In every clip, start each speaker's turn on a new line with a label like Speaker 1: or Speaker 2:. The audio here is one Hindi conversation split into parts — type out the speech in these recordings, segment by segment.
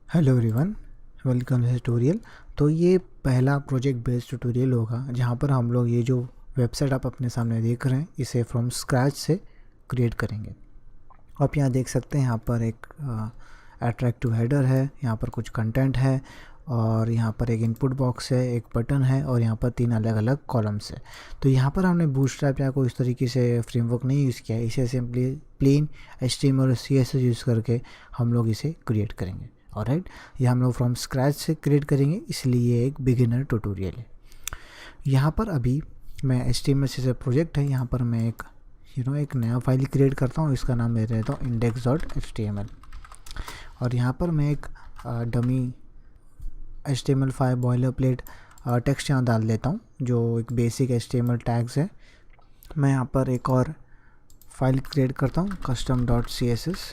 Speaker 1: Hello everyone, welcome to tutorial. तो ये पहला प्रोजेक्ट बेस्ड ट्यूटोरियल होगा जहाँ पर हम लोग ये जो वेबसाइट आप अपने सामने देख रहे हैं इसे फ्रॉम स्क्रैच से क्रिएट करेंगे। आप यहाँ देख सकते हैं, यहाँ पर एक अट्रैक्टिव हेडर है, यहाँ पर कुछ कंटेंट है और यहाँ पर एक इनपुट बॉक्स है, एक बटन है और यहाँ पर 3 अलग अलग कॉलम्स है। तो यहाँ पर हमने बूटस्ट्रैप या कोई इस तरीके से फ्रेमवर्क नहीं यूज़ किया है, इसे सिंपली प्लेन HTML और CSS यूज़ करके हम लोग इसे क्रिएट करेंगे। ऑलराइट, ये हम लोग फ्रॉम स्क्रैच से क्रिएट करेंगे, इसलिए एक बिगिनर ट्यूटोरियल है। यहाँ पर अभी मैं HTML से प्रोजेक्ट है, यहाँ पर मैं एक नया फाइल क्रिएट करता हूँ, इसका नाम दे देता हूँ index.html। और यहाँ पर मैं एक dummy HTML5 boiler plate text यहाँ डाल देता हूँ, जो एक बेसिक HTML टैग्स है। मैं यहाँ पर एक और फाइल क्रिएट करता हूँ custom.css,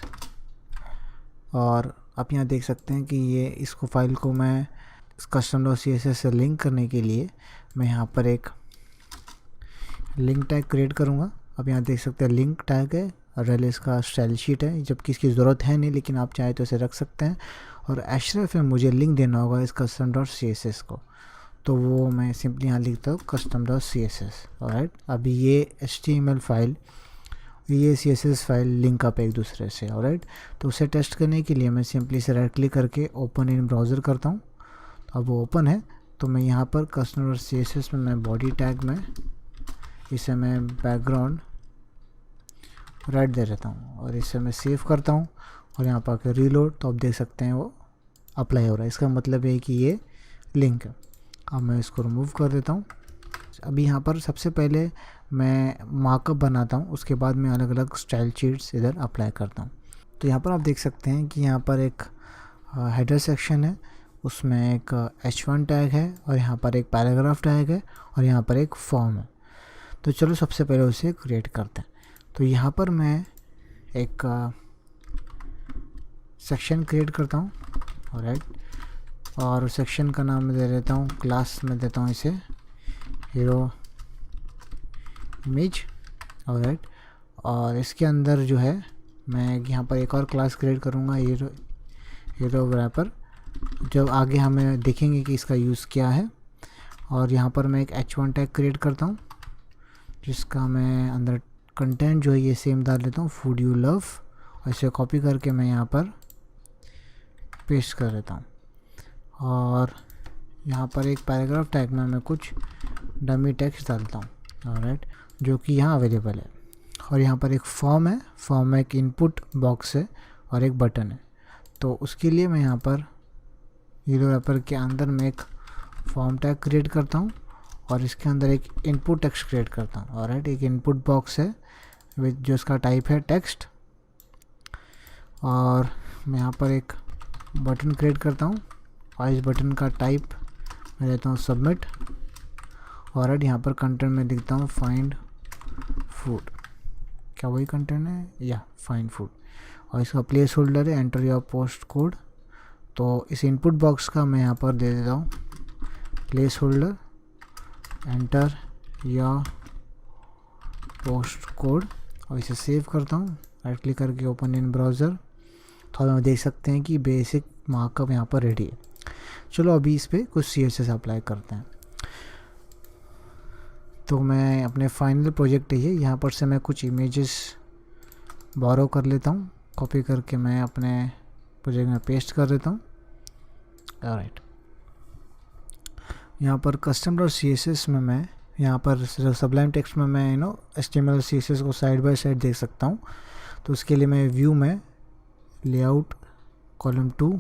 Speaker 1: और आप यहाँ देख सकते हैं कि इसको फाइल को मैं custom.css से लिंक करने के लिए मैं यहाँ पर एक लिंक टैग क्रिएट करूँगा। आप यहाँ देख सकते हैं लिंक टैग है और रेलिस का स्टाइल शीट है, जबकि इसकी ज़रूरत है नहीं, लेकिन आप चाहे तो इसे रख सकते हैं। और href में मुझे लिंक देना होगा इस custom.css को, तो वो मैं सिंपली यहाँ लिखता हूँ custom.css। ऑलराइट, अभी ये HTML फाइल ये CSS फाइल लिंक अप एक दूसरे से। ऑलराइट, तो उसे टेस्ट करने के लिए मैं सिंपली से राइट क्लिक करके ओपन इन ब्राउज़र करता हूँ। अब वो ओपन है, तो मैं यहाँ पर custom.css में मैं बॉडी टैग में इसे मैं बैकग्राउंड राइट दे देता हूँ और इसे मैं सेव करता हूँ और यहाँ पर आकर रीलोड, तो आप देख सकते हैं वो अप्लाई हो रहा है। इसका मतलब है कि ये लिंक है। अब मैं इसको रिमूव कर देता हूँ। अभी यहाँ पर सबसे पहले मैं मार्कअप बनाता हूँ, उसके बाद मैं अलग अलग स्टाइल शीट्स इधर अप्लाई करता हूँ। तो यहाँ पर आप देख सकते हैं कि यहाँ पर एक हेडर सेक्शन है, उसमें एक h1 टैग है और यहाँ पर एक पैराग्राफ टैग है और यहाँ पर एक फॉर्म है। तो चलो सबसे पहले उसे क्रिएट करते हैं। तो यहाँ पर मैं एक सेक्शन क्रिएट करता हूँ। ऑलराइट, और सेक्शन का नाम मैं दे देता हूँ, क्लास में देता हूँ इसे हीरो इमेज। ऑलराइट, और इसके अंदर जो है मैं यहाँ पर एक और क्लास क्रिएट करूँगा हीरो रैपर, जब आगे हमें देखेंगे कि इसका यूज़ क्या है। और यहाँ पर मैं एक h1 टैग क्रिएट करता हूँ, जिसका मैं अंदर कंटेंट जो है ये सेम डाल देता हूँ, फूड यू लव, और इसे कॉपी करके मैं यहाँ पर पेस्ट कर देता हूँ। और यहाँ पर एक पैराग्राफ टैग में मैं कुछ डमी टेक्स्ट डालता हूँ। ऑलराइट, जो कि यहाँ अवेलेबल है। और यहाँ पर एक फॉर्म है, फॉर्म में एक इनपुट बॉक्स है और एक बटन है। तो उसके लिए मैं यहाँ पर हीरो रैपर के अंदर में एक फॉर्म टैग क्रिएट करता हूँ और इसके अंदर एक इनपुट टेक्स्ट क्रिएट करता हूँ। ऑलराइट, एक इनपुट बॉक्स है जो इसका टाइप है टेक्स्ट, और मैं यहाँ पर एक बटन क्रिएट करता हूँ और इस बटन का टाइप मैं देता हूँ सबमिट। और यहाँ पर कंटेंट में लिखता हूँ फाइंड फूड, क्या वही कंटेंट है या फाइंड फूड, और इसका प्लेस होल्डर है एंटर योर पोस्ट कोड। तो इस इनपुट बॉक्स का मैं यहाँ पर दे देता हूँ place holder enter your post code, और इसे सेव करता हूँ, राइट क्लिक करके ओपन इन ब्राउज़र। तो हम देख सकते हैं कि बेसिक मार्कअप यहाँ पर रेडी है। चलो अभी इस पर कुछ CSS अप्लाई करते हैं। तो मैं अपने फाइनल प्रोजेक्ट है, यहाँ पर से मैं कुछ इमेजेस बोरो कर लेता हूँ, कॉपी करके मैं अपने प्रोजेक्ट में पेस्ट कर देता हूँ। ऑलराइट, यहाँ पर custom.css में मैं यहाँ पर सबलाइम टेक्स्ट में मैं HTML और CSS को साइड बाय साइड देख सकता हूँ। तो उसके लिए मैं व्यू में लेआउट कॉलम 2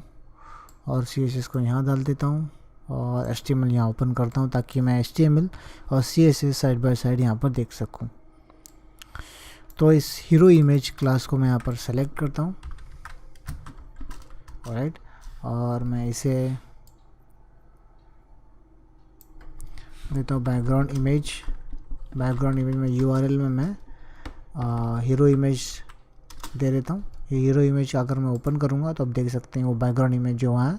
Speaker 1: और CSS को यहाँ डाल देता हूँ और HTML यहाँ ओपन करता हूँ, ताकि मैं HTML और CSS साइड बाय साइड यहाँ पर देख सकूँ। तो इस हीरो इमेज क्लास को मैं यहाँ पर सेलेक्ट करता हूँ। ऑलराइट, और मैं इसे देता हूँ बैकग्राउंड इमेज में URL में मैं हीरो इमेज दे देता हूँ। ये हीरो इमेज अगर मैं ओपन करूँगा तो आप देख सकते हैं वो बैकग्राउंड इमेज जो वहाँ है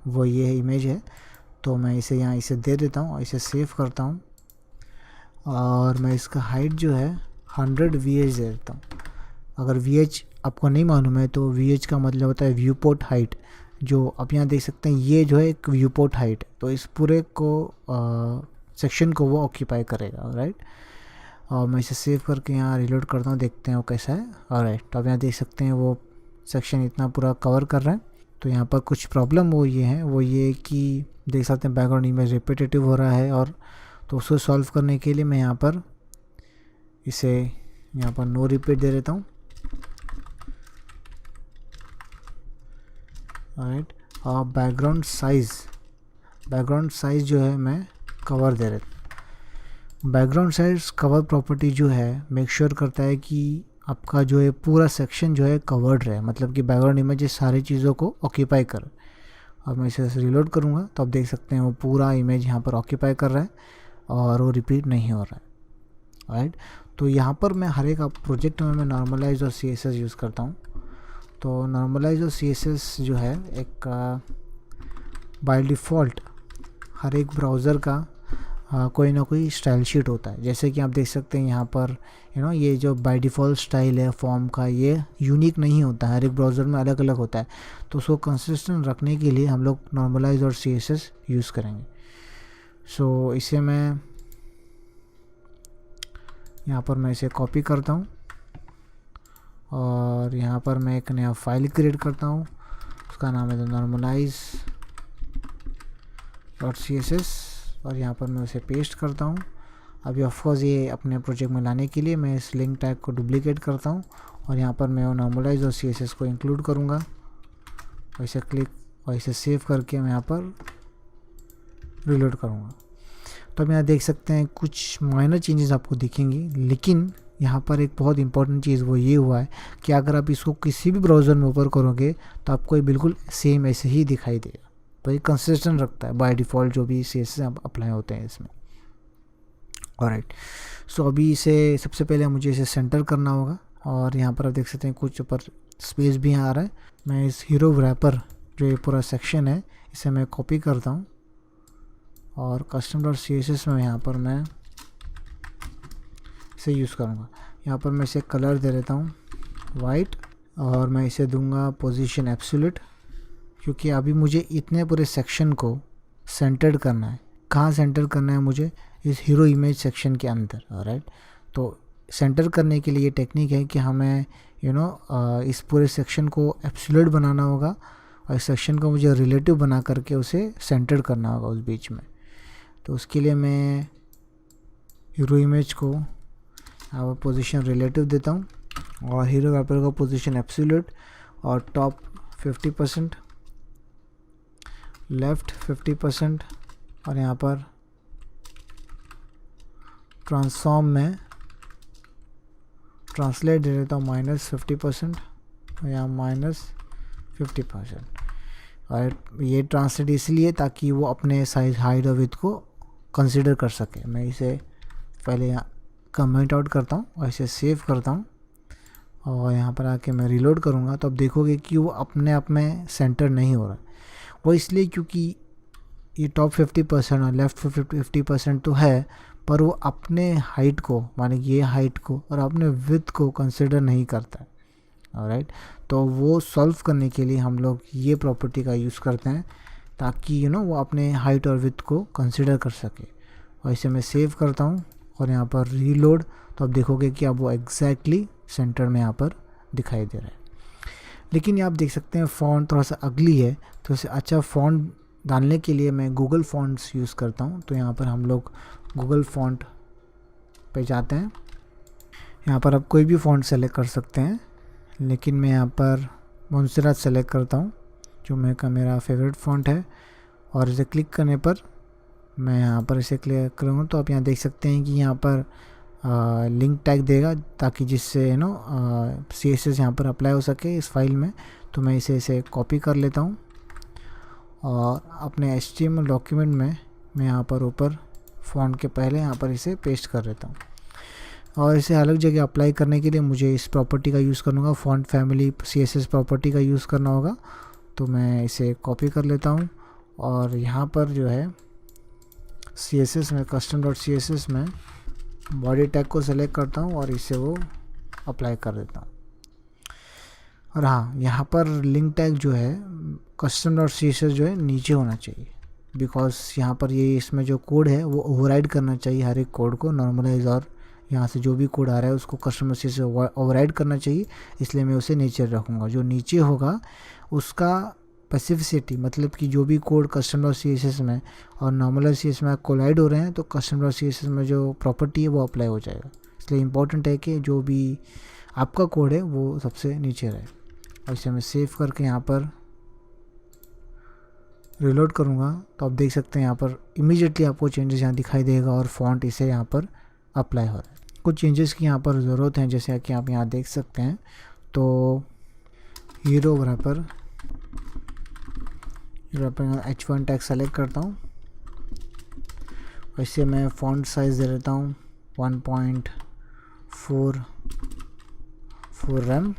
Speaker 1: वो ये इमेज है। तो मैं इसे यहाँ इसे दे देता हूँ और इसे सेव करता हूँ, और मैं इसका हाइट जो है 100 VH दे देता हूँ। अगर VH आपको नहीं मालूम है तो VH का मतलब होता है व्यू पोर्ट हाइट, जो आप यहाँ देख सकते हैं ये जो है एक व्यू पोर्ट हाइट, तो इस पूरे को सेक्शन को वो ऑक्यूपाई करेगा, राइट। और मैं इसे सेव करके यहाँ रिलोड करता हूँ, देखते हैं वो कैसा है। ऑलराइट, तो आप यहाँ देख सकते हैं वो सेक्शन इतना पूरा कवर कर रहा है। तो यहाँ पर कुछ प्रॉब्लम वो ये कि देख सकते हैं बैकग्राउंड इमेज रिपीटेटिव हो रहा है, और तो उसको सॉल्व करने के लिए मैं यहाँ पर इसे यहाँ पर नो रिपीट दे देता हूँ। राइट, और बैकग्राउंड साइज़ जो है मैं कवर दे देता हूँ। बैकग्राउंड साइज कवर प्रॉपर्टी जो है मेक श्योर करता है कि आपका जो है पूरा सेक्शन जो है कवर्ड रहे, मतलब कि बैकग्राउंड इमेज सारी चीज़ों को ऑक्यूपाई करे। और मैं इसे रिलोड करूँगा तो आप देख सकते हैं वो पूरा इमेज यहाँ पर ऑक्यूपाई कर रहा है और वो रिपीट नहीं हो रहा है, राइट। तो यहाँ पर मैं हर एक प्रोजेक्ट में मैं नॉर्मलाइज और CSS यूज़ करता हूँ। तो नॉर्मलाइज और CSS जो है एक बाय डिफ़ॉल्ट हर एक ब्राउज़र का कोई ना कोई स्टाइल शीट होता है। जैसे कि आप देख सकते हैं यहाँ पर ये जो बाय डिफ़ॉल्ट स्टाइल है फॉर्म का, ये यूनिक नहीं होता है, हर एक ब्राउज़र में अलग अलग होता है। तो उसको कंसिस्टेंट रखने के लिए हम लोग नॉर्मलाइज और CSS यूज़ करेंगे। सो इसे मैं यहाँ पर मैं इसे कॉपी करता हूँ और यहाँ पर मैं एक नया फाइल क्रिएट करता हूँ, उसका नाम है normalize.css, और यहाँ पर मैं उसे पेस्ट करता हूँ। अभी ऑफकोर्स ये अपने प्रोजेक्ट में लाने के लिए मैं इस लिंक टैग को डुप्लीकेट करता हूँ और यहाँ पर मैं नॉर्मलाइज और CSS को इंक्लूड करूँगा, और इसे क्लिक और इसे सेव करके मैं यहाँ पर रिलोड करूँगा। तो अब यहाँ देख सकते हैं कुछ माइनर चेंजेस आपको दिखेंगी, लेकिन यहाँ पर एक बहुत इंपॉर्टेंट चीज़ वो ये हुआ है कि अगर आप इसको किसी भी ब्राउज़र में ओपन करोगे तो आपको ये बिल्कुल सेम ऐसे ही दिखाई देगा। तो ये कंसिस्टेंट रखता है बाय डिफ़ॉल्ट जो भी CSS अप्लाई होते हैं इसमें। ऑलराइट, सो अभी इसे सबसे पहले मुझे इसे सेंटर करना होगा, और यहाँ पर आप देख सकते हैं कुछ ऊपर स्पेस भी यहाँ आ रहा है। मैं इस हीरो रैपर जो ये पूरा सेक्शन है इसे मैं कॉपी करता हूँ और custom.css में यहाँ पर मैं इसे यूज़ करूँगा। यहाँ पर मैं इसे कलर दे देता हूँ वाइट, और मैं इसे दूंगा पोजीशन एब्सोल्यूट, क्योंकि अभी मुझे इतने पूरे सेक्शन को सेंटर्ड करना है। कहाँ सेंटर करना है मुझे? इस हीरो इमेज सेक्शन के अंदर, राइट। तो सेंटर करने के लिए ये टेक्निक है कि हमें इस पूरे सेक्शन को एब्सोल्यूट बनाना होगा, और इस सेक्शन को मुझे रिलेटिव बना करके उसे सेंटर्ड करना होगा उस बीच में। तो उसके लिए मैं हीरो इमेज को पोजीशन रिलेटिव देता हूँ, और हीरो रैपर को पोजीशन एब्सोल्यूट, और टॉप 50%, लेफ़्ट 50%, और यहाँ पर ट्रांसफॉर्म में ट्रांसलेट दे देता हूँ -50%, और यहाँ -50%। और ये ट्रांसलेट इसलिए ताकि वो अपने साइज हाइट और विड्थ को कंसीडर कर सके। मैं इसे पहले यहाँ कमेंट आउट करता हूँ और इसे सेव करता हूँ, और यहाँ पर आके मैं रिलोड करूँगा तो अब देखोगे कि वो अपने आप में सेंटर नहीं हो रहा। वो इसलिए क्योंकि ये टॉप 50% और लेफ़्ट 50% तो है, पर वो अपने हाइट को, माने ये हाइट को और अपने विड्थ को कंसिडर नहीं करता है, ऑलराइट। तो वो सॉल्व करने के लिए हम लोग ये प्रॉपर्टी का यूज़ करते हैं ताकि वो अपने हाइट और विड्थ को कंसिडर कर सके। और इसे मैं सेव करता हूँ और यहाँ पर रीलोड, तो अब देखोगे कि अब वो एग्जैक्टली सेंटर में यहाँ पर दिखाई दे रहा है। लेकिन ये आप देख सकते हैं फ़ॉन्ट थोड़ा सा अगली है, तो इसे अच्छा फ़ॉन्ट डालने के लिए मैं गूगल फ़ॉन्ट्स यूज़ करता हूँ। तो यहाँ पर हम लोग गूगल फ़ॉन्ट पे जाते हैं। यहाँ पर आप कोई भी फ़ॉन्ट सेलेक्ट कर सकते हैं, लेकिन मैं यहाँ पर मोन्सेरात सेलेक्ट करता हूँ जो मेरा फेवरेट फ़ॉन्ट है, और इसे क्लिक करने पर मैं यहाँ पर इसे क्लिक करूँगा तो आप यहाँ देख सकते हैं कि यहाँ पर लिंक टैग देगा ताकि जिससे CSS यहाँ पर अप्लाई हो सके इस फाइल में। तो मैं इसे कॉपी कर लेता हूँ और अपने HTML डॉक्यूमेंट में मैं यहाँ पर ऊपर फ़ॉन्ट के पहले यहाँ पर इसे पेस्ट कर लेता हूँ। और इसे अलग जगह अप्लाई करने के लिए मुझे इस प्रॉपर्टी का यूज़ करना होगा, फ़ॉन्ट फैमिली CSS प्रॉपर्टी का यूज़ करना होगा। तो मैं इसे कॉपी कर लेता हूँ और यहाँ पर जो है CSS में custom.css में बॉडी टैग को सेलेक्ट करता हूँ और इसे वो अप्लाई कर देता हूँ। और हाँ, यहाँ पर लिंक टैग जो है custom dot C S S जो है नीचे होना चाहिए, बिकॉज यहाँ पर ये इसमें जो कोड है वो ओवरराइड करना चाहिए हर एक कोड को नॉर्मलाइज, और यहाँ से जो भी कोड आ रहा है उसको custom dot C S S override करना चाहिए, इसलिए मैं उसे नीचे रखूँगा। जो नीचे होगा उसका स्पेसिफिसिटी, मतलब कि जो भी code custom dot C S S में और नॉर्मल सी एस में कोलाइड हो रहे हैं तो custom dot C S S में जो प्रॉपर्टी है वो अप्लाई हो जाएगा। इसलिए इम्पोर्टेंट है कि जो भी आपका कोड है वो सबसे नीचे रहे। और इसे मैं सेव करके यहाँ पर रिलोड करूँगा तो आप देख सकते हैं यहाँ पर इमीडिएटली आपको चेंजेस यहाँ दिखाई देगा और फॉन्ट इसे यहाँ पर अप्लाई हो रहा है। कुछ चेंजेस की यहाँ पर ज़रूरत है, जैसे कि आप यहाँ देख सकते हैं। तो hero wrapper H1 tag select करता हूँ, वैसे मैं फॉन्ट साइज़ दे देता हूँ 1.44 रैम,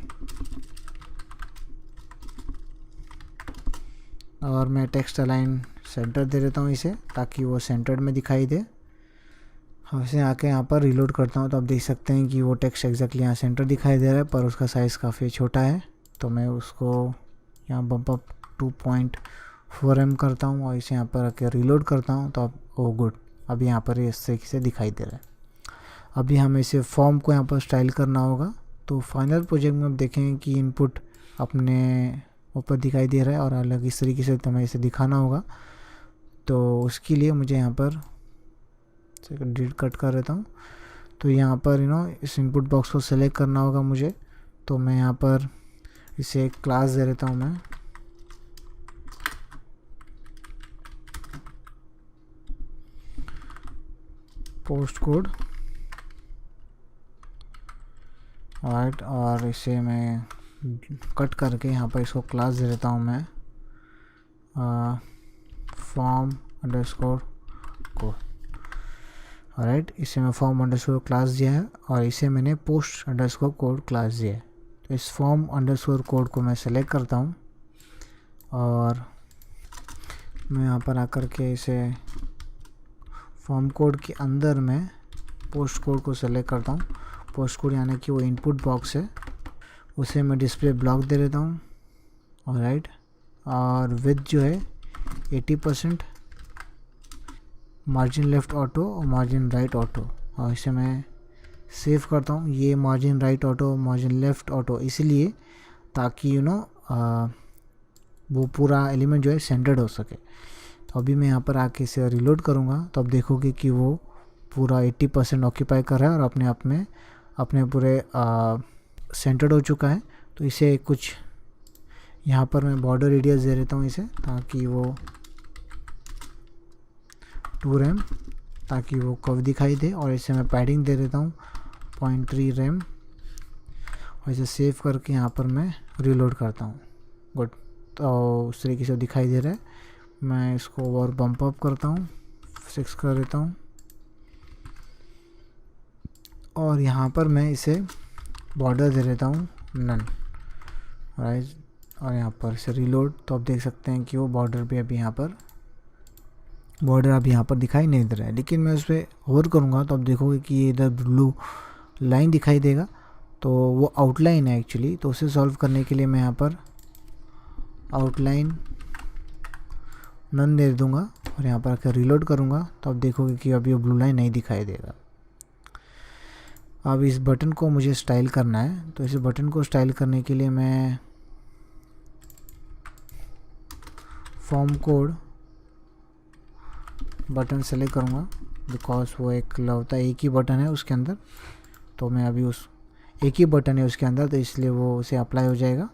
Speaker 1: और मैं टेक्स्ट अलाइन सेंटर दे देता हूँ इसे, ताकि वो सेंटर्ड में दिखाई दे। वैसे आके यहाँ पर रीलोड करता हूँ तो आप देख सकते हैं कि वो टेक्स्ट एग्जैक्टली यहाँ सेंटर दिखाई दे रहा है, पर उसका साइज़ काफ़ी छोटा है। तो मैं उसको यहाँ बम्प अप 2.4 एम करता हूँ और इसे यहाँ पर आके रीलोड करता हूँ तो अब ओ गुड, अभी यहाँ पर इस तरीके से दिखाई दे रहा है। अभी हमें इसे फॉर्म को यहाँ पर स्टाइल करना होगा। तो फाइनल प्रोजेक्ट में आप देखेंगे कि इनपुट अपने ऊपर दिखाई दे रहा है और अलग इस तरीके से हमें इसे दिखाना होगा। तो उसके लिए मुझे यहाँ पर डिलीट कट कर देता हूँ। तो यहाँ पर इस इनपुट बॉक्स को सेलेक्ट करना होगा मुझे। तो मैं यहाँ पर इसे एक क्लास दे देता हूँ मैं, पोस्ट कोड, राइट, और इसे मैं कट करके यहाँ पर इसको क्लास दे देता हूँ मैं फॉर्म अंडरस्कोर कोड, राइट। इसे मैं फॉर्म अंडरस्कोर क्लास दिया है और इसे मैंने पोस्ट अंडरस्कोर कोड क्लास दिया है। तो इस फॉर्म अंडरस्कोर कोड को मैं सेलेक्ट करता हूँ और मैं यहाँ पर आकर के इसे फॉर्म कोड के अंदर मैं पोस्ट कोड को सेलेक्ट करता हूँ। पोस्ट कोड यानी कि वो इनपुट बॉक्स है, उसे मैं डिस्प्ले ब्लॉक दे देता हूँ, और राइट, और विथ जो है 80%, मार्जिन लेफ़्ट ऑटो और मार्जिन राइट ऑटो, और इसे मैं सेव करता हूँ। ये margin right auto, margin left auto इसलिए ताकि वो पूरा एलिमेंट जो है सेंटर्ड हो सके। तो अभी मैं यहाँ पर आके इसे रिलोड करूँगा तो अब देखोगे कि वो पूरा 80% ऑक्यूपाई कर रहा है और अपने आप में अपने पूरे सेंटर्ड हो चुका है। तो इसे कुछ यहाँ पर मैं बॉर्डर रेडियस दे देता हूँ इसे, ताकि वो 2 रैम, ताकि वो कर्व दिखाई दे, और इसे मैं पैडिंग दे देता हूँ 0.3 रैम, और इसे सेव करके यहाँ पर मैं रीलोड करता हूँ। गुड, तो उस तरीके से दिखाई दे रहा है। मैं इसको और बम्प अप करता हूँ, 6 कर देता हूँ, और यहाँ पर मैं इसे बॉर्डर दे देता हूँ नन, राइट, और यहाँ पर इसे रीलोड। तो आप देख सकते हैं कि वो बॉर्डर भी अभी यहाँ पर दिखाई नहीं दे रहा है। लेकिन मैं उस पर होवर करूँगा तो आप देखोगे कि ये इधर ब्लू लाइन दिखाई देगा, तो वो आउटलाइन है एक्चुअली। तो उसे सॉल्व करने के लिए मैं यहाँ पर आउटलाइन नन दे दूँगा और यहाँ पर आकर रीलोड करूँगा तो आप देखोगे कि अभी वो ब्लू लाइन नहीं दिखाई देगा। अब इस बटन को मुझे स्टाइल करना है, तो इस बटन को स्टाइल करने के लिए मैं फॉर्म कोड बटन सेलेक्ट करूँगा, बिकॉज वो एक लौता एक ही बटन है उसके अंदर। तो मैं अभी उस एक ही बटन है उसके अंदर, तो इसलिए वो उसे अप्लाई हो जाएगा।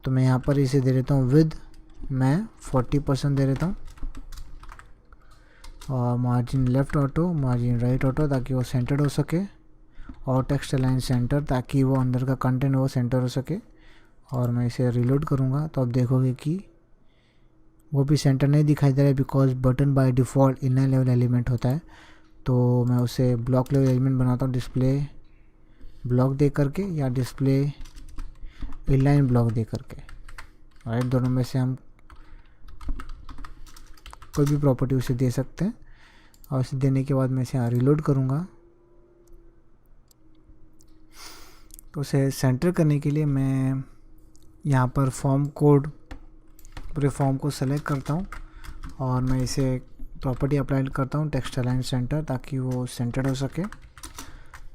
Speaker 1: तो मैं यहाँ पर इसे दे देता हूँ विद, मैं 40% दे देता हूँ, और margin left auto, margin right auto, ताकि वो सेंटर्ड हो सके, और टेक्स्ट अलाइन सेंटर, ताकि वो अंदर का कंटेंट वो सेंटर हो सके। और मैं इसे रीलोड करूँगा तो आप देखोगे कि वो भी सेंटर नहीं दिखाई दे रहा है, because button by default inner level element होता है। तो मैं उसे ब्लॉक लेवल एलिमेंट बनाता हूँ, डिस्प्ले ब्लॉक दे करके या डिस्प्ले इनलाइन ब्लॉक दे करके, राइट। दोनों में से हम कोई भी प्रॉपर्टी उसे दे सकते हैं। और इसे देने के बाद मैं इसे यहाँ रीलोड करूँगा। तो उसे सेंटर करने के लिए मैं यहाँ पर फॉर्म कोड, पूरे फॉर्म को सेलेक्ट करता हूँ और मैं इसे प्रॉपर्टी अप्लाई करता हूँ टेक्स्ट अलाइन सेंटर, ताकि वो सेंटर्ड हो सके।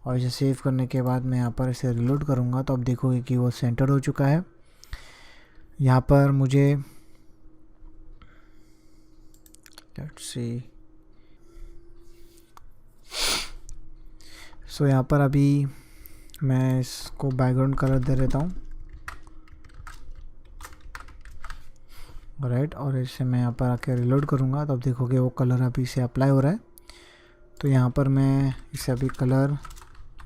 Speaker 1: और इसे सेव करने के बाद मैं यहाँ पर इसे रिलोड करूँगा तो अब देखोगे कि वो सेंटर्ड हो चुका है। यहाँ पर मुझे लेट्स सी, सो यहाँ पर अभी मैं इसको बैकग्राउंड कलर दे देता हूँ, राइट। और इसे मैं यहाँ पर आके रिलोड करूँगा तो अब देखोगे वो कलर अभी से अप्लाई हो रहा है। तो यहाँ पर मैं इसे अभी कलर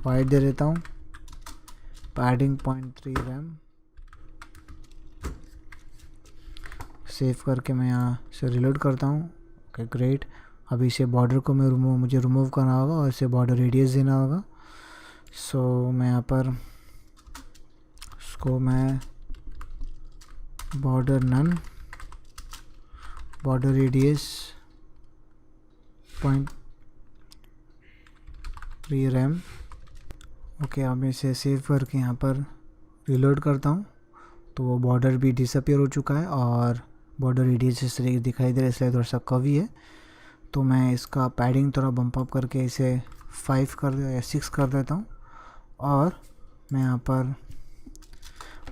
Speaker 1: वाइट दे देता हूँ, पैडिंग 0.3 रैम, सेव करके मैं यहाँ से रिलोड करता हूँ। Okay great. अभी इसे बॉर्डर को मुझे रिमूव करना होगा और इसे बॉर्डर रेडियस देना होगा। सो मैं यहाँ पर इसको मैं border none, border radius 0.3 rem. Okay, अब मैं इसे सेव करके यहाँ पर रिलोड करता हूँ तो वो बॉर्डर भी डिसअपियर हो चुका है और बॉर्डर रेडियस इस तरीके दिखाई दे रहा है, इसलिए थोड़ा सा कवी है। तो मैं इसका पैडिंग थोड़ा बम्प अप करके इसे 5 कर या 6 कर देता हूँ और मैं यहाँ पर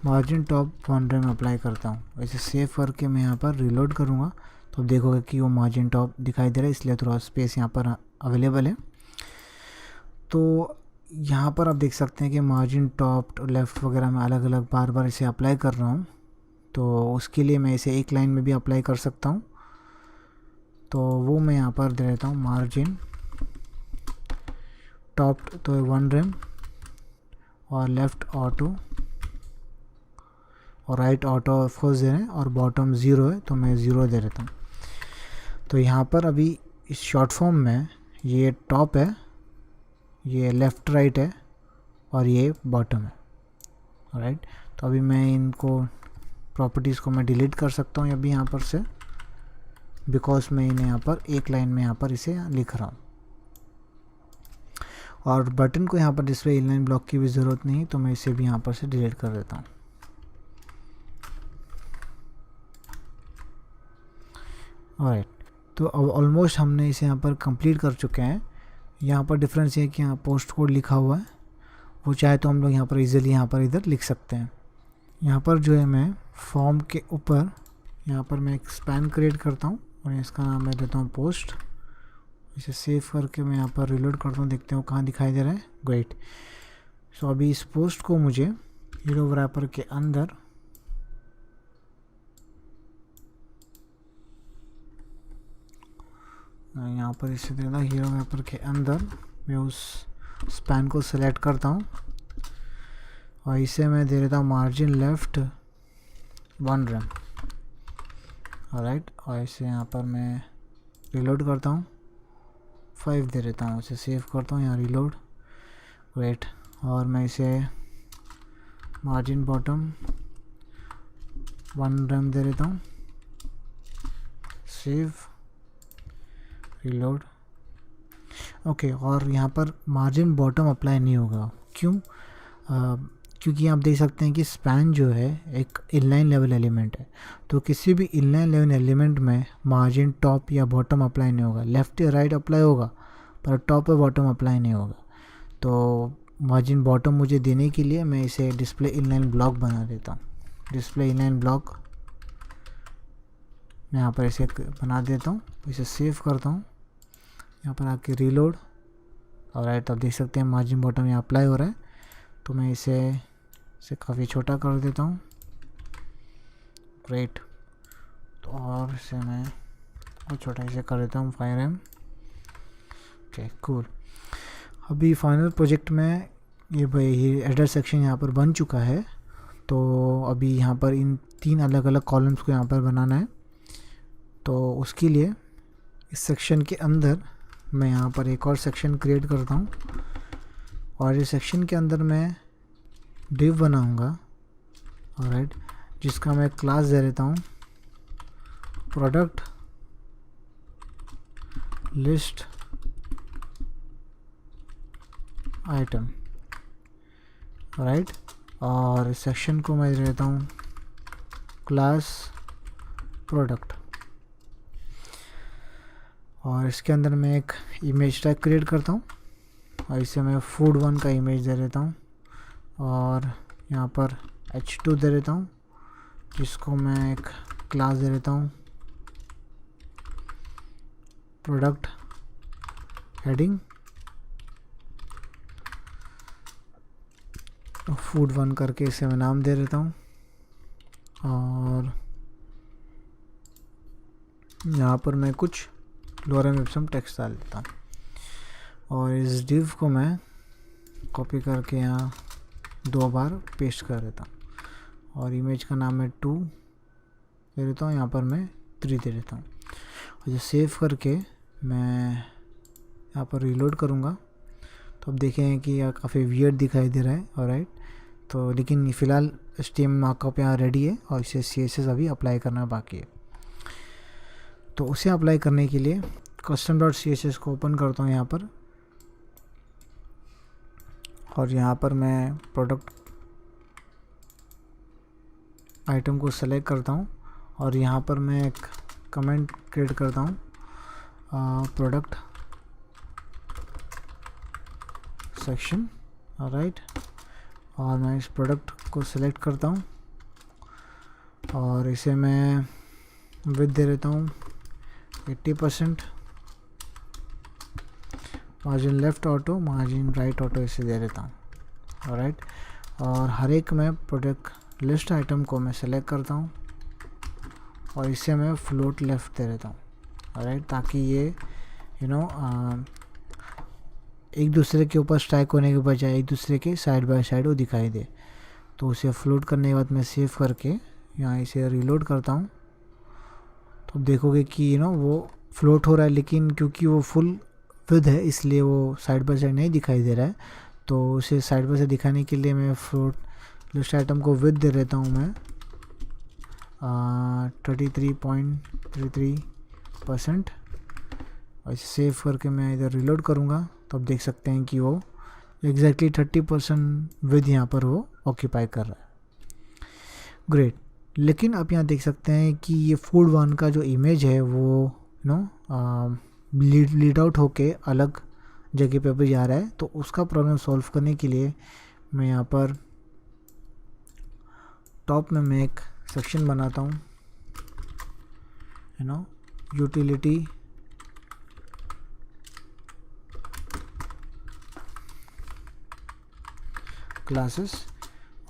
Speaker 1: मार्जिन टॉप 1 रैम अप्लाई करता हूँ। इसे सेव करके मैं यहाँ पर रिलोड करूँगा तो देखोगे कि वो मार्जिन टॉप दिखाई दे रहा है, इसलिए थोड़ा स्पेस यहाँ पर अवेलेबल है। तो यहाँ पर आप देख सकते हैं कि मार्जिन टॉप लेफ़्ट वगैरह मैं अलग अलग बार बार इसे अप्लाई कर रहा हूँ। तो उसके लिए मैं इसे एक लाइन में भी अप्लाई कर सकता हूँ, तो वो मैं यहाँ पर दे देता हूँ मार्जिन टॉप तो 1 रैम और लेफ़्ट ऑटो और राइट ऑटो ऑफकोर्स दे रहे हैं और बॉटम 0 है तो मैं 0 दे देता हूँ। तो यहाँ पर अभी इस शॉर्ट फॉर्म में ये टॉप है, ये लेफ़्ट राइट है और ये बॉटम है, राइट। तो अभी मैं इनको प्रॉपर्टीज़ को मैं डिलीट कर सकता हूँ अभी यहाँ पर से, बिकॉज मैं इन्हें यहाँ पर एक लाइन में यहाँ पर इसे लिख रहा हूँ। और बटन को यहाँ पर डिस्प्ले इनलाइन ब्लॉक की भी ज़रूरत नहीं, तो मैं इसे भी यहाँ पर से डिलीट कर देता हूँ। ऑलराइट, तो अब ऑलमोस्ट हमने इसे यहाँ पर कंप्लीट कर चुके हैं। यहाँ पर डिफरेंस ये है कि यहाँ पोस्ट कोड लिखा हुआ है, वो चाहे तो हम लोग यहाँ पर इजीली यहाँ पर इधर लिख सकते हैं। यहाँ पर जो है मैं फॉर्म के ऊपर यहाँ पर मैं एक स्पैन क्रिएट करता हूँ और इसका नाम मैं देता हूँ पोस्ट। इसे सेव करके मैं यहाँ पर रिलोड करता हूँ, देखते हो कहाँ दिखाई दे रहा है। ग्रेट। सो अभी इस पोस्ट को मुझे हीरो रैपर के अंदर यहाँ पर इसे देना, हीरो रैपर के अंदर मैं उस स्पैन को सिलेक्ट करता हूँ और इसे मैं दे देता हूँ मार्जिन लेफ़्ट 1 रैम, राइट। और इसे यहाँ पर मैं रिलोड करता हूँ, 5 दे देता हूँ, इसे सेव करता हूँ, यहाँ रिलोड। ग्रेट। और मैं इसे मार्जिन बॉटम 1 रैम दे देता हूँ, सेव, रिलोड। ओके, और यहाँ पर मार्जिन बॉटम अप्लाई नहीं होगा, क्यों? क्योंकि आप देख सकते हैं कि स्पैन जो है एक इनलाइन लेवल एलिमेंट है, तो किसी भी इनलाइन लेवल एलिमेंट में मार्जिन टॉप या बॉटम अप्लाई नहीं होगा। लेफ़्ट या राइट अप्लाई होगा पर टॉप या बॉटम अप्लाई नहीं होगा। तो मार्जिन बॉटम मुझे देने के लिए मैं इसे डिस्प्ले इनलाइन ब्लॉक बना देता हूँ। डिस्प्ले इनलाइन ब्लॉक मैं यहाँ पर इसे बना देता हूँ, इसे सेव करता हूँ, यहाँ पर आके रीलोड। और राइट, आप देख सकते हैं मार्जिन बॉटम यहाँ अप्लाई हो रहा है, तो मैं इसे काफ़ी छोटा कर देता हूँ। ग्रेट। तो और इसे मैं और छोटा इसे कर देता हूँ 5 रैम। Okay cool. अभी फाइनल प्रोजेक्ट में ये भाई हेडर सेक्शन यहाँ पर बन चुका है। तो अभी यहाँ पर इन 3 अलग अलग कॉलम्स को यहाँ पर बनाना है। तो उसके लिए इस सेक्शन के अंदर मैं यहाँ पर एक और सेक्शन क्रिएट करता हूँ और इस सेक्शन के अंदर मैं डिव बनाऊँगा, ऑलराइट, जिसका मैं क्लास दे देता हूँ प्रोडक्ट लिस्ट आइटम, राइट। और इस सेक्शन को मैं दे देता हूँ क्लास प्रोडक्ट, और इसके अंदर मैं एक इमेज टैग क्रिएट करता हूँ और इसे मैं food1 का इमेज दे देता हूँ और यहाँ पर h2 दे देता हूँ जिसको मैं एक क्लास दे देता हूँ प्रोडक्ट हेडिंग food1 करके इसे मैं नाम दे देता हूँ और यहाँ पर मैं कुछ लोरम इप्सम टेक्स्ट डाल देता हूँ और इस div को मैं कॉपी करके यहाँ 2 बार पेस्ट कर देता हूँ और इमेज का नाम है 2 दे देता हूँ, यहाँ पर मैं 3 दे देता हूँ और जो सेव करके मैं यहाँ पर रीलोड करूँगा तो अब देखें कि यह काफ़ी वियर्ड दिखाई दे रहा है। ऑलराइट, तो लेकिन फ़िलहाल HTML मार्कअप यहाँ रेडी है और इसे CSS अभी अप्लाई करना बाकी है। तो उसे अप्लाई करने के लिए custom.css को ओपन करता हूँ यहाँ पर और यहाँ पर मैं प्रोडक्ट आइटम को सेलेक्ट करता हूँ और यहाँ पर मैं एक कमेंट क्रिएट करता हूँ प्रोडक्ट सेक्शन। ऑलराइट, और मैं इस प्रोडक्ट को सेलेक्ट करता हूँ और इसे मैं विड्थ दे देता हूँ 80%, margin left auto, margin right auto इसे दे देता हूँ। ऑलराइट, और हर एक मैं प्रोडक्ट लिस्ट आइटम को मैं सेलेक्ट करता हूँ और इसे मैं फ्लोट लेफ़्ट दे देता हूँ। ऑलराइट, ताकि ये एक दूसरे के ऊपर स्टैक होने के बजाय एक दूसरे के साइड बाय साइड वो दिखाई दे। तो उसे फ्लोट करने के बाद मैं सेव करके यहाँ इसे रीलोड करता हूँ तो देखोगे कि वो फ्लोट हो रहा है, लेकिन क्योंकि वो फुल विड्थ है इसलिए वो साइड बाय साइड नहीं दिखाई दे रहा है। तो उसे साइड बाय साइड दिखाने के लिए मैं फ्लोट लिस्ट आइटम को विड्थ दे देता हूँ मैं 33.33% और इसे सेव करके मैं इधर रीलोड करूँगा तो आप देख सकते हैं कि वो एग्जैक्टली 30% विड्थ यहाँ पर वो ऑक्यूपाई कर रहा है। ग्रेट, लेकिन आप यहाँ देख सकते हैं कि ये food1 का जो इमेज है वो लीड आउट होके अलग जगह पे भी जा रहा है। तो उसका प्रॉब्लम सॉल्व करने के लिए मैं यहाँ पर टॉप में मैं एक सेक्शन बनाता हूँ यूटिलिटी क्लासेस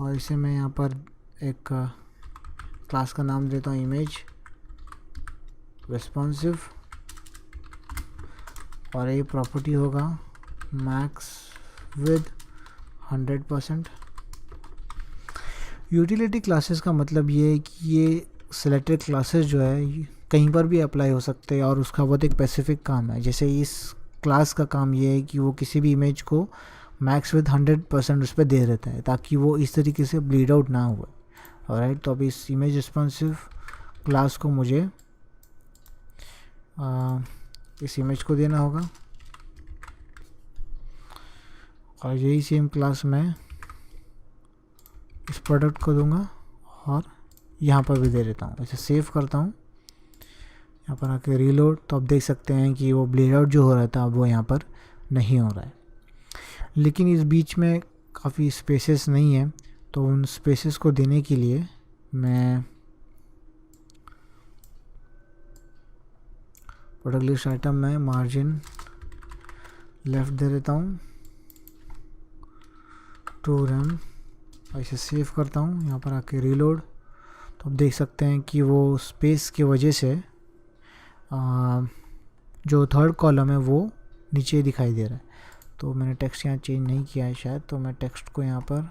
Speaker 1: और इसे मैं यहाँ पर एक क्लास का नाम देता हूँ इमेज रिस्पॉन्सिव और ये प्रॉपर्टी होगा मैक्स विद 100%। यूटिलिटी क्लासेस का मतलब ये है कि ये सिलेक्टेड क्लासेस जो है कहीं पर भी अप्लाई हो सकते हैं और उसका बहुत एक स्पेसिफिक काम है। जैसे इस क्लास का काम ये है कि वो किसी भी इमेज को मैक्स विद 100% उस पर दे देता है ताकि वो इस तरीके से ब्लीड आउट ना हुए। ऑलराइट, तो अभी इस इमेज रिस्पॉन्सिव क्लास को मुझे इस इमेज को देना होगा और यही सेम क्लास मैं इस प्रोडक्ट को दूंगा और यहाँ पर भी दे देता हूँ। इसे सेव करता हूँ, यहाँ पर आके रीलोड, तो आप देख सकते हैं कि वो ब्लीड आउट जो हो रहा था वो यहाँ पर नहीं हो रहा है। लेकिन इस बीच में काफ़ी स्पेसेस नहीं है, तो उन स्पेसेस को देने के लिए मैं प्रोडक्ट लिस्ट आइटम में मार्जिन लेफ़्ट दे देता हूँ 2 rem और इसे सेव करता हूँ। यहाँ पर आके रीलोड, तो आप देख सकते हैं कि वो स्पेस की वजह से जो थर्ड कॉलम है वो नीचे दिखाई दे रहा है। तो मैंने टेक्स्ट यहाँ चेंज नहीं किया है शायद, तो मैं टेक्स्ट को यहाँ पर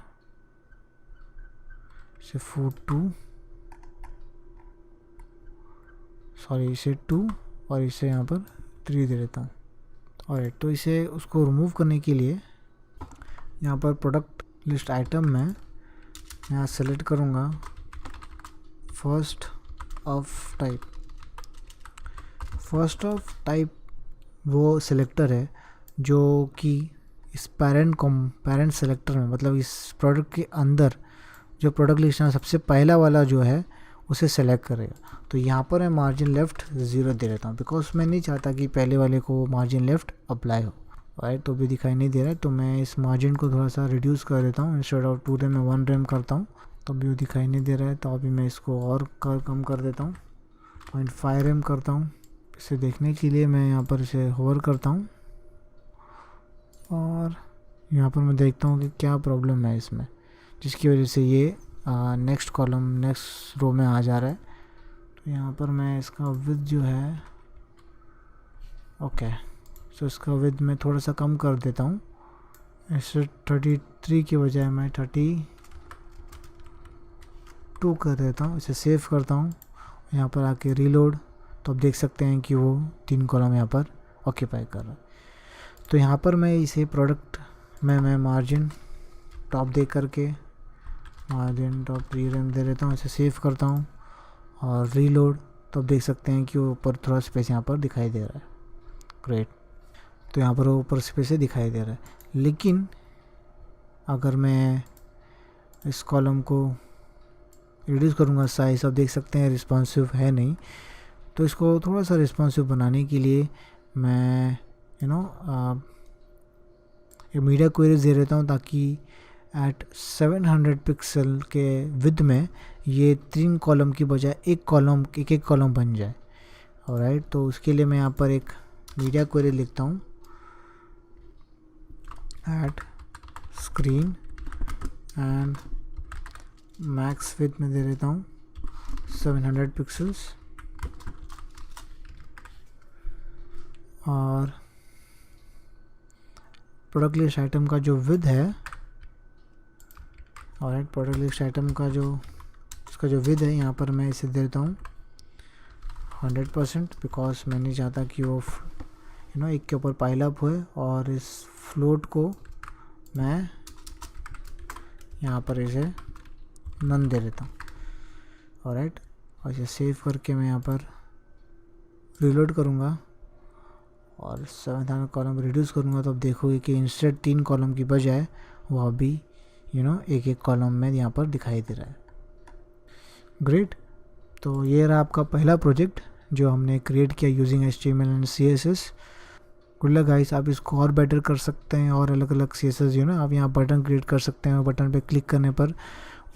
Speaker 1: इसे इसे 2 और इसे यहाँ पर 3 दे देता हूँ। और तो इसे उसको रिमूव करने के लिए यहाँ पर प्रोडक्ट लिस्ट आइटम में यहाँ सेलेक्ट करूँगा फर्स्ट ऑफ टाइप वो सिलेक्टर है जो कि इस पेरेंट सेलेक्टर में, मतलब इस प्रोडक्ट के अंदर जो प्रोडक्ट लिस्ट है सबसे पहला वाला जो है उसे सेलेक्ट करेगा। तो यहाँ पर मैं मार्जिन लेफ़्ट 0 दे देता हूँ, बिकॉज मैं नहीं चाहता कि पहले वाले को मार्जिन लेफ़्ट अप्लाई हो। राइट, तो भी दिखाई नहीं दे रहा है, तो मैं इस मार्जिन को थोड़ा सा रिड्यूस कर देता हूँ। इंस्टेड ऑफ 2 रैम में 1 रैम करता हूँ, तो अभी वो दिखाई नहीं दे रहा है। तो अभी मैं इसको और कम कर देता हूँ, 0.5 रैम करता हूँ। इसे देखने के लिए मैं यहाँ पर इसे होवर करता हूँ और यहाँ पर मैं देखता हूँ कि क्या प्रॉब्लम है इसमें, जिसकी वजह से ये नेक्स्ट कॉलम नेक्स्ट रो में आ जा रहा है। तो यहाँ पर मैं इसका विड्थ जो है, ओके, सो इसका विड्थ मैं थोड़ा सा कम कर देता हूँ। इसे 33 की बजाय मैं 32 कर देता हूँ। इसे सेव करता हूँ, यहाँ पर आके रीलोड, तो आप देख सकते हैं कि वो 3 कॉलम यहाँ पर ऑक्यूपाई कर रहा है। तो यहाँ पर मैं इसे प्रोडक्ट में मैं मार्जिन टॉप दे करके मार्जिन टॉप 3 रैम दे देता हूँ। इसे सेव करता हूँ और रीलोड, तो आप देख सकते हैं कि वो ऊपर थोड़ा स्पेस यहाँ पर दिखाई दे रहा है। ग्रेट, तो यहाँ पर वो ऊपर स्पेस दिखाई दे रहा है। लेकिन अगर मैं इस कॉलम को रिड्यूस करूँगा साइज, आप देख सकते हैं रिस्पॉन्सिव है नहीं। तो इसको थोड़ा सा रिस्पॉन्सिव बनाने के लिए मैं एक मीडिया क्वेरीज दे देता हूँ, ताकि एट 700 पिक्सल के विड्थ में ये 3 कॉलम की बजाय एक कॉलम बन जाए। ऑलराइट, तो उसके लिए मैं यहाँ पर एक मीडिया क्वेरी लिखता हूँ, at screen and max width में दे देता हूँ 700 पिक्सल्स, और प्रोडक्ट लिस्ट आइटम का जो विड्थ है, और प्रोडक्ट लिस्ट आइटम का जो इसका जो विड्थ है, यहाँ पर मैं इसे दे देता हूँ 100%, बिकॉज मैं नहीं चाहता कि वो एक के ऊपर पाइल अप हुए। और इस फ्लोट को मैं यहाँ पर इसे नन दे देता हूँ। ऑलराइट, और इसे सेव करके मैं यहाँ पर रीलोड करूँगा और 7 कॉलम रिड्यूस करूँगा, तो अब देखोगे कि इंस्टेड 3 कॉलम की बजाय वो अभी एक कॉलम में यहाँ पर दिखाई दे रहा है। ग्रेट, तो ये रहा आपका पहला प्रोजेक्ट जो हमने क्रिएट किया using HTML and CSS। Good luck guys, आप इसको और बेटर कर सकते हैं और अलग अलग CSS आप यहाँ बटन क्रिएट कर सकते हैं। बटन पे क्लिक करने पर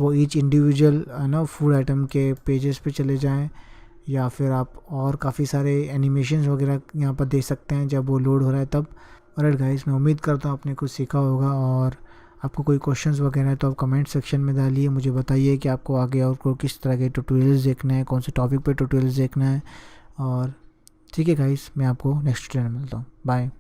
Speaker 1: वो ईच इंडिविजुअल फूड आइटम के पेजेस पे चले जाएं, या फिर आप और काफ़ी सारे एनिमेशंस वगैरह यहाँ पर देख सकते हैं जब वो लोड हो रहा है तब। ऑलराइट गाइस, मैं उम्मीद करता हूँ आपने कुछ सीखा होगा, और आपको कोई क्वेश्चंस वगैरह है तो आप कमेंट सेक्शन में डालिए। मुझे बताइए कि आपको आगे और को किस तरह के ट्यूटोरियल्स देखना है, कौन से टॉपिक पे ट्यूटोरियल्स देखना है। और ठीक है गाइस, मैं आपको नेक्स्ट ट्यूटोरियल में मिलता हूँ। बाय।